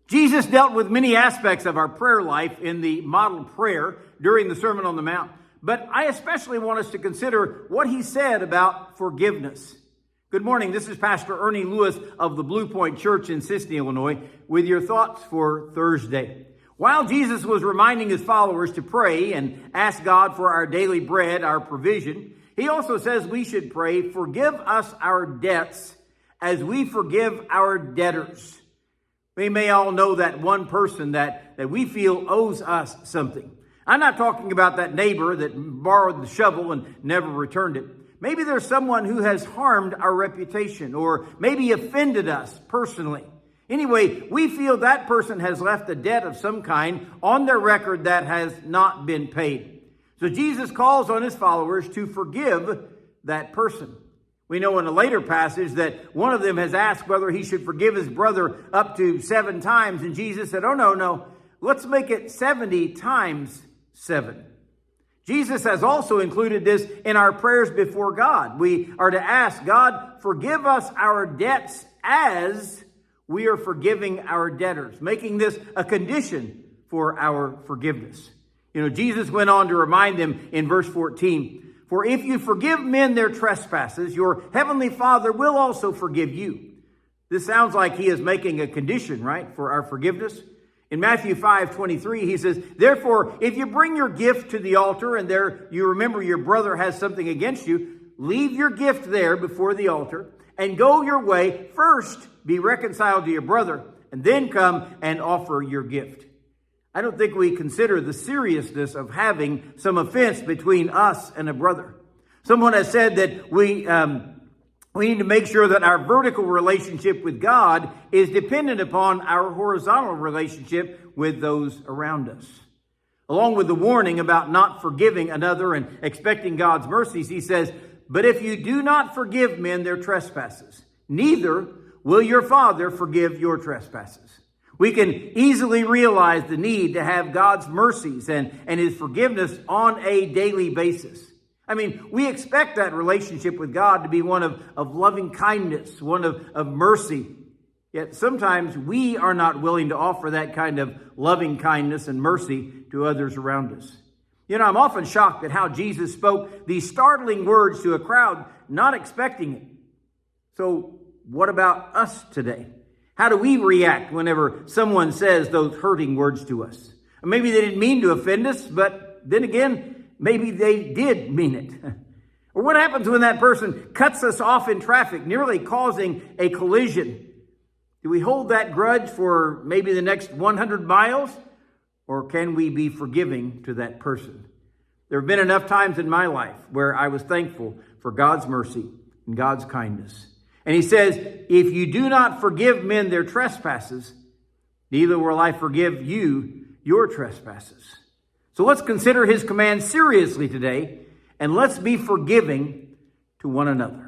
Jesus dealt with many aspects of our prayer life in the model prayer during the Sermon on the Mount. But I especially want us to consider what he said about forgiveness. Good morning. This is Pastor Ernie Lewis of the Blue Point Church in Sisney, Illinois, with your thoughts for Thursday. While Jesus was reminding his followers to pray and ask God for our daily bread, our provision, he also says we should pray, "Forgive us our debts as we forgive our debtors." We may all know that one person that we feel owes us something. I'm not talking about that neighbor that borrowed the shovel and never returned it. Maybe there's someone who has harmed our reputation or maybe offended us personally. Anyway, we feel that person has left a debt of some kind on their record that has not been paid. So Jesus calls on his followers to forgive that person. We know in a later passage that one of them has asked whether he should forgive his brother up to 7 times. And Jesus said, "Oh, no, let's make it 70 times 7. Jesus has also included this in our prayers before God. We are to ask God, forgive us our debts as we are forgiving our debtors, making this a condition for our forgiveness. Jesus went on to remind them in verse 14, "For if you forgive men their trespasses, your heavenly Father will also forgive you." This sounds like he is making a condition, right, for our forgiveness. In Matthew 5:23, he says, "Therefore, if you bring your gift to the altar and there you remember your brother has something against you, leave your gift there before the altar and go your way. First, be reconciled to your brother and then come and offer your gift." I don't think we consider the seriousness of having some offense between us and a brother. Someone has said that we need to make sure that our vertical relationship with God is dependent upon our horizontal relationship with those around us. Along with the warning about not forgiving another and expecting God's mercies, he says, "But if you do not forgive men their trespasses, neither will your Father forgive your trespasses." We can easily realize the need to have God's mercies and his forgiveness on a daily basis. We expect that relationship with God to be one of loving kindness, one of mercy. Yet sometimes we are not willing to offer that kind of loving kindness and mercy to others around us. I'm often shocked at how Jesus spoke these startling words to a crowd not expecting it. So what about us today? How do we react whenever someone says those hurting words to us? Maybe they didn't mean to offend us, but then again, maybe they did mean it. Or what happens when that person cuts us off in traffic, nearly causing a collision? Do we hold that grudge for maybe the next 100 miles? Or can we be forgiving to that person? There have been enough times in my life where I was thankful for God's mercy and God's kindness. And he says, "If you do not forgive men their trespasses, neither will I forgive you your trespasses." So let's consider his command seriously today, and let's be forgiving to one another.